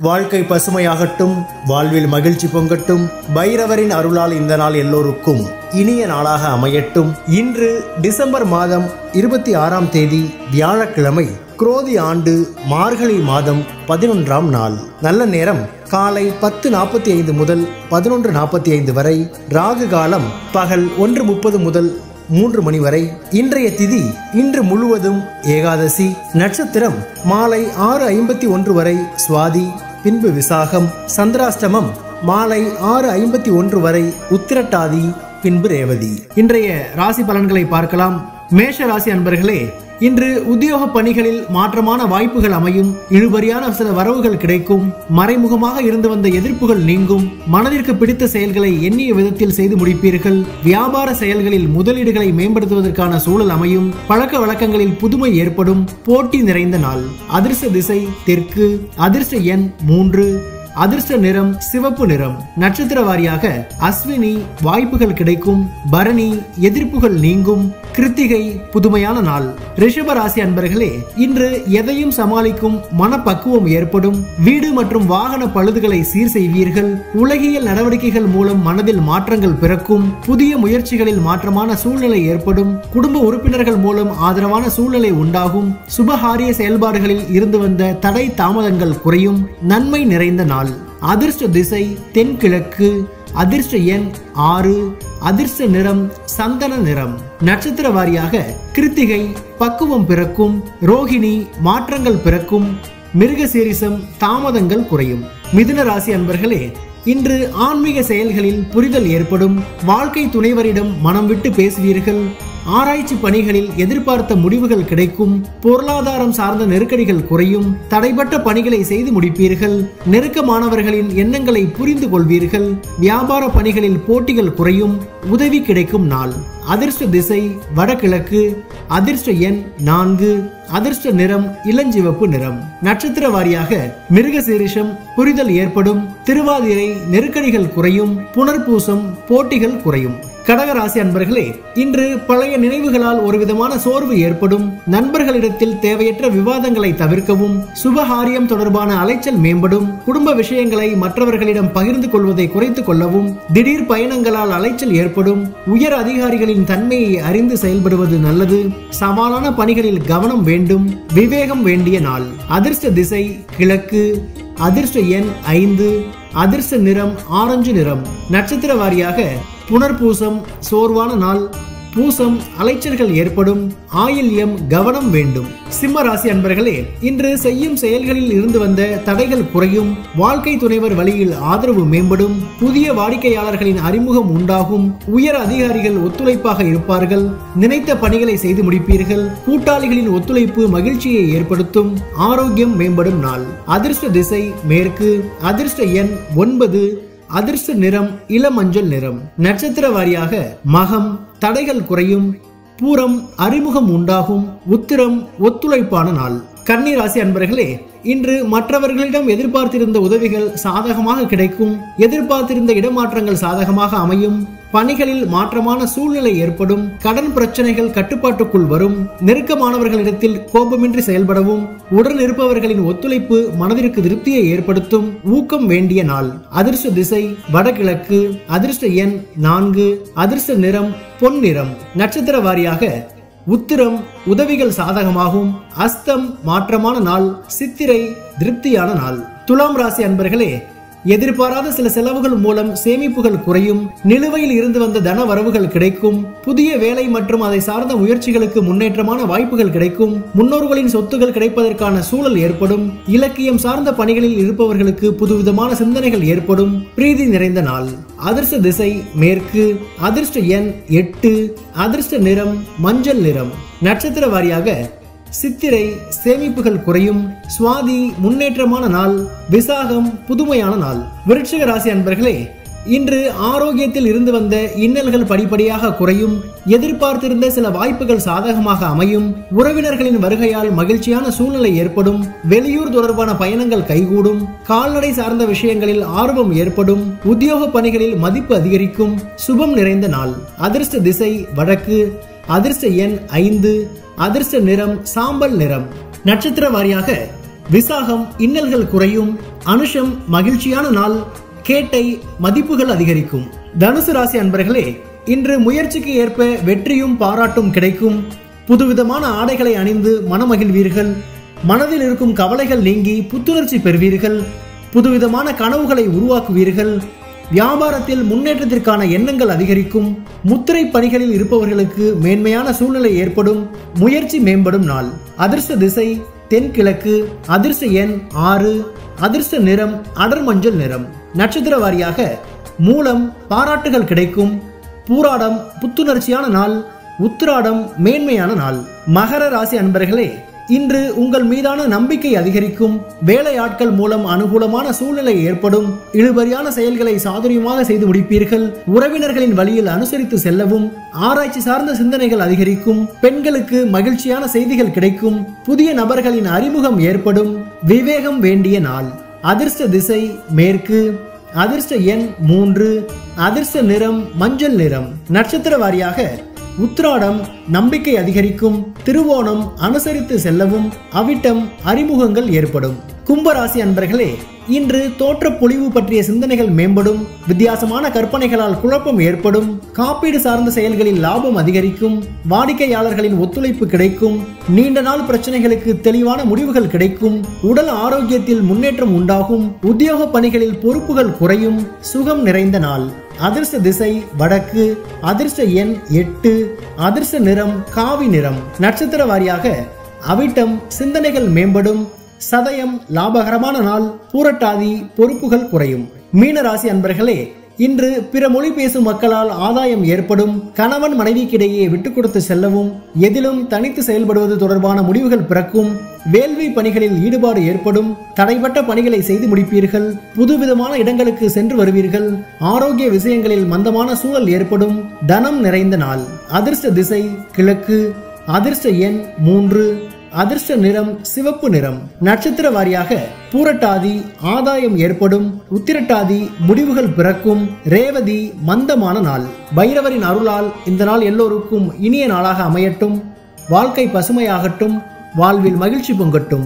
வாழ்க்கை பசுமையாகட்டும், வாழ்வில் மகிழ்ச்சி பொங்கட்டும். பைரவரின் அருளால் இந்த நாள் எல்லோருக்கும் இனிய நாளாக அமையட்டும். இன்று டிசம்பர் மாதம் 26ஆம் தேதி வியாழக்கிழமை, குரோதி ஆண்டு மார்கழி மாதம் 11ஆம் நாள். நல்ல நேரம் காலை 10:45 முதல் 11:45 வரை. ராகு காலம் பகல் 1:30 முதல் 3 மணி வரை. இன்றைய திதி இன்று முழுவதும் ஏகாதசி. நட்சத்திரம் மாலை 6:51 வரை சுவாதி, பின்பு விசாகம். சந்திராஷ்டமம் மாலை 6:51 வரை உத்திரட்டாதி, பின்பு ரேவதி. இன்றைய ராசி பலன்களை பார்க்கலாம். மேஷ ராசி அன்பர்களே, இன்று உத்தியோக பணிகளில் மாற்றமான வாய்ப்புகள் அமையும். இழுபறியான சில வரவுகள் கிடைக்கும். மறைமுகமாக இருந்து வந்த எதிர்ப்புகள் நீங்கும். மனதிற்கு பிடித்த செயல்களை எண்ணிய விதத்தில் செய்து முடிப்பீர்கள். வியாபார செயல்களில் முதலீடுகளை மேம்படுத்துவதற்கான சூழல் அமையும். பழக்க வழக்கங்களில் புதுமை ஏற்படும். போட்டி நிறைந்த நாள். அதிர்ஷ்ட திசை தெற்கு. அதிர்ஷ்ட எண் 3. அதிர்ஷ்ட நிறம் சிவப்பு நிறம். நட்சத்திர வாரியாக அஸ்வினி வாய்ப்புகள் கிடைக்கும். பரணி எதிர்ப்புகள் நீங்கும். கிருத்திகை புதுமையான நாள். ரிஷப ராசி அன்பர்களே, இன்று எதையும் சமாளிக்கும் மனப்பக்குவம் ஏற்படும். வீடு மற்றும் வாகன பழுதுகளை சீர் செய்வீர்கள். உலகியல் நடவடிக்கைகள் மூலம் மனதில் மாற்றங்கள் பிறக்கும். புதிய முயற்சிகளில் மாற்றமான சூழ்நிலை ஏற்படும். குடும்ப உறுப்பினர்கள் மூலம் ஆதரவான சூழ்நிலை உண்டாகும். சுபகாரிய செயல்பாடுகளில் இருந்து வந்த தடை தாமதங்கள் குறையும். நன்மை நிறைந்த நாள். அதிர்ஷ்ட திசை தென்கிழக்கு. அதிர்ஷ்ட எண் 6. அதிர்ஷ்ட நிறம் சந்தன நிறம். நட்சத்திர வாரியாக கிருத்திகை பக்குவம் பிறக்கும். ரோகிணி மாற்றங்கள் பிறக்கும். மிருகசீரிசம் தாமதங்கள் குறையும். மிதுன ராசி அன்பர்களே, இன்று ஆன்மீக செயல்களில் புரிதல் ஏற்படும். வாழ்க்கை துணைவரிடம் மனம் விட்டு பேசுவீர்கள். ஆராய்ச்சி பணிகளில் எதிர்பார்த்த முடிவுகள் கிடைக்கும். பொருளாதாரம் சார்ந்த நெருக்கடிகள் குறையும். தடைப்பட்ட பணிகளை செய்து முடிப்பீர்கள். நெருக்கமானவர்களின் எண்ணங்களை புரிந்து கொள்வீர்கள். வியாபார பணிகளில் போட்டிகள் குறையும். உதவி கிடைக்கும் நாள். அதிர்ஷ்ட திசை வடகிழக்கு. அதிர்ஷ்ட எண் 4. அதிர்ஷ்ட நிறம் இளஞ்சிவப்பு நிறம். நட்சத்திர வாரியாக மிருகசீரிஷம் புரிதல் ஏற்படும். திருவாதிரை நெருக்கடிகள் குறையும். புனர்பூசம் போட்டிகள் குறையும். கடகராசி அன்பர்களே, இன்று பழைய நினைவுகளால் ஒரு விதமான சோர்வு ஏற்படும். நண்பர்களிடத்தில் தேவையற்ற விவாதங்களை தவிர்க்கவும். சுபகாரியம் தொடர்பான அலைச்சல் மேம்படும். குடும்ப விஷயங்களை மற்றவர்களிடம் பகிர்ந்து கொள்வதை குறைத்துக் கொள்ளவும். திடீர் பயணங்களால் அலைச்சல் ஏற்படும். உயர் அதிகாரிகளின் தன்மையை அறிந்து செயல்படுவது நல்லது. சவாலான பணிகளில் கவனம் வேண்டும். விவேகம் வேண்டிய நாள். அதிர்ஷ்ட திசை கிழக்கு. அதிர்ஷ்ட எண் 5. அதிர்ஷ்ட நிறம் ஆரஞ்சு நிறம். நட்சத்திர வாரியாக புனர்பூசம் சோர்வான நாள். பூசம் அலைச்சல்கள் ஏற்படும். ஆயில்யம் கவனம் வேண்டும். சிம்ம ராசி அன்பர்களே, இன்று செய்யும் செயல்களில் இருந்து வந்த தடைகள் குறையும். வாழ்க்கை துணைவர் வழியில் ஆதரவு மேம்படும். புதிய வாடிக்கையாளர்களின் அறிமுகம் உண்டாகும். உயர் அதிகாரிகள் ஒத்துழைப்பாக இருப்பார்கள். நினைத்த பணிகளை செய்து முடிப்பீர்கள். கூட்டாளிகளின் ஒத்துழைப்பு மகிழ்ச்சியை ஏற்படுத்தும். ஆரோக்கியம் மேம்படும் நாள். அதிர்ஷ்ட திசை மேற்கு. அதிர்ஷ்ட எண் 9. அதிர்ஷ்ட நிறம் இளமஞ்சள் நிறம். நட்சத்திர வாரியாக மகம் தடைகள் குறையும். பூரம் அறிமுகம் உண்டாகும். உத்திரம் ஒத்துழைப்பான நாள். கன்னி ராசி அன்பர்களே, இன்று மற்றவர்களிடம் எதிர்பார்த்திருந்த உதவிகள் சாதகமாக கிடைக்கும். எதிர்பார்த்திருந்த இடமாற்றங்கள் சாதகமாக அமையும். பணிகளில் மாற்றமான சூழ்நிலை ஏற்படும். கடன் பிரச்சனைகள் கட்டுப்பாட்டுக்குள் வரும். நெருக்கமானவர்களிடத்தில் கோபமின்றி செயல்படவும். உடன் இருப்பவர்களின் ஒத்துழைப்பு மனதிற்கு திருப்தியை ஏற்படுத்தும். ஊக்கம் வேண்டிய நாள். அதிர்ஷ்ட திசை வடகிழக்கு. அதிர்ஷ்ட எண் 4. அதிர்ஷ்ட நிறம் பொன் நிறம். நட்சத்திர வாரியாக உத்திரம் உதவிகள் சாதகமாகும். அஸ்தம் மாற்றமான நாள். சித்திரை திருப்தியான நாள். துலாம் ராசி அன்பர்களே, எதிர்பாராத சில செலவுகள் மூலம் சேமிப்புகள் குறையும். நிலுவையில் இருந்து வந்த தன வரவுகள் கிடைக்கும். புதிய வேலை மற்றும் அதை சார்ந்த முயற்சிகளுக்கு முன்னேற்றமான வாய்ப்புகள் கிடைக்கும். முன்னோர்களின் சொத்துகள் கிடைப்பதற்கான சூழல் ஏற்படும். இலக்கியம் சார்ந்த பணிகளில் இருப்பவர்களுக்கு புதுவிதமான சிந்தனைகள் ஏற்படும். பிரீதி நிறைந்த நாள். அதிர்ஷ்ட திசை மேற்கு. அதிர்ஷ்ட எண் 8. அதிர்ஷ்ட நிறம் மஞ்சள் நிறம். நட்சத்திர வாரியாக சித்திரை சேமிப்புகள் குறையும். சுவாதி முன்னேற்றமான நாள். விசாகம் புதுமையான நாள். விருச்சிக ராசி அன்பர்களே, இன்று ஆரோக்கியத்தில் இருந்து வந்த இன்னல்கள் படிப்படியாக குறையும். எதிர்பார்த்திருந்த சில வாய்ப்புகள் சாதகமாக அமையும். உறவினர்களின் வருகையால் மகிழ்ச்சியான சூழ்நிலை ஏற்படும். வெளியூர் தொடர்பான பயணங்கள் கைகூடும். கால்நடை சார்ந்த விஷயங்களில் ஆர்வம் ஏற்படும். உத்தியோக பணிகளில் மதிப்பு அதிகரிக்கும். சுபம் நிறைந்த நாள். அதிர்ஷ்ட திசை வடக்கு. அதிர்ஷ்ட எண் 5. அதிர்ஷ்ட நிறம் சாம்பல் நிறம். நட்சத்திர வாரியாக விசாகம் இன்னல்கள் குறையும். அனுஷம் மகிழ்ச்சியான நாள். கேட்டை மதிப்புகள் அதிகரிக்கும். தனுசு ராசி அன்பர்களே, இன்று முயற்சிக்கு ஏற்ப வெற்றியும் பாராட்டும் கிடைக்கும். புதுவிதமான ஆடைகளை அணிந்து மனமகிழ்வீர்கள். மனதில் இருக்கும் கவலைகள் நீங்கி புத்துணர்ச்சி பெறுவீர்கள். புதுவிதமான கனவுகளை உருவாக்குவீர்கள். வியாபாரத்தில் முன்னேற்றத்திற்கான எண்ணங்கள் அதிகரிக்கும். முத்திரை பணிகளில் இருப்பவர்களுக்கு மேன்மையான சூழ்நிலை ஏற்படும். முயற்சி மேம்படும் நாள். அதிர்ஷ்ட திசை தென்கிழக்கு. அதிர்ஷ்ட எண் 6. அதிர்ஷ்ட நிறம் அடர் மஞ்சள் நிறம். நட்சத்திர வாரியாக மூலம் பாராட்டுகள் கிடைக்கும். பூராடம் புத்துணர்ச்சியான நாள். உத்திராடம் மேன்மையான நாள். மகர ராசி அன்பர்களே, இன்று உங்கள் மீதான நம்பிக்கை அதிகரிக்கும். வேலையாட்கள் மூலம் அனுகூலமான சூழ்நிலை ஏற்படும். இழுபறியான செயல்களை சாதுரியமாக செய்து முடிப்பீர்கள். உறவினர்களின் வழியில் அனுசரித்து செல்லவும். ஆராய்ச்சி சார்ந்த சிந்தனைகள் அதிகரிக்கும். பெண்களுக்கு மகிழ்ச்சியான செய்திகள் கிடைக்கும். புதிய நபர்களின் அறிமுகம் ஏற்படும். விவேகம் வேண்டிய நாள். அதிர்ஷ்ட திசை மேற்கு. அதிர்ஷ்ட எண் 3. அதிர்ஷ்ட நிறம் மஞ்சள் நிறம். நட்சத்திர வாரியாக உத்திராடம் நம்பிக்கை அதிகரிக்கும். திருவோணம் அனுசரித்து செல்லவும். அவிட்டம் அறிமுகங்கள் ஏற்படும். கும்பராசி அன்பர்களே, இன்று தோற்ற பொலிவு பற்றிய சிந்தனைகள் மேம்படும். வித்தியாசமான கற்பனைகளால் குழப்பம் ஏற்படும். காப்பீடு சார்ந்த செயல்களில் லாபம் அதிகரிக்கும். வாடிக்கையாளர்களின் ஒத்துழைப்பு கிடைக்கும். நீண்ட நாள் பிரச்சனைகளுக்கு தெளிவான முடிவுகள் கிடைக்கும். உடல் ஆரோக்கியத்தில் முன்னேற்றம் உண்டாகும். உத்தியோக பணிகளில் பொறுப்புகள் குறையும். சுகம் நிறைந்த நாள். அதிர்ஷ்ட திசை வடக்கு. அதிர்ஷ்ட எண் 8. அதிர்ஷ்ட நிறம் காவி நிறம். நட்சத்திர வாரியாக அவிட்டம் சிந்தனைகள் மேம்படும். சதயம் லாபகரமான நாள். பூரட்டாதி பொறுப்புகள் குறையும். மீனராசி அன்பர்களே, இன்று பிற மொழி பேசும் மக்களால் ஆதாயம் ஏற்படும். கணவன் மனைவிக்கிடையே விட்டுக் கொடுத்து செல்லவும். எதிலும் தனித்து செயல்படுவது தொடர்பான முடிவுகள் பிறக்கும். வேள்வி பணிகளில் ஈடுபாடு ஏற்படும். தடைப்பட்ட பணிகளை செய்து முடிப்பீர்கள். புதுவிதமான இடங்களுக்கு சென்று வருவீர்கள். ஆரோக்கிய விஷயங்களில் மந்தமான சூழல் ஏற்படும். தனம் நிறைந்த நாள். அதிர்ஷ்ட திசை கிழக்கு. அதிர்ஷ்ட எண் 3. அதிர்ஷ்ட நிறம் சிவப்பு நிறம். நட்சத்திர வாரியாக பூரட்டாதி ஆதாயம் ஏற்படும். உத்திரட்டாதி முடிவுகள் பிறக்கும். ரேவதி மந்தமான நாள். பைரவரின் அருளால் இந்த நாள் எல்லோருக்கும் இனிய நாளாக அமையட்டும். வாழ்க்கை பசுமையாகட்டும். வாழ்வில் மகிழ்ச்சி பொங்கட்டும்.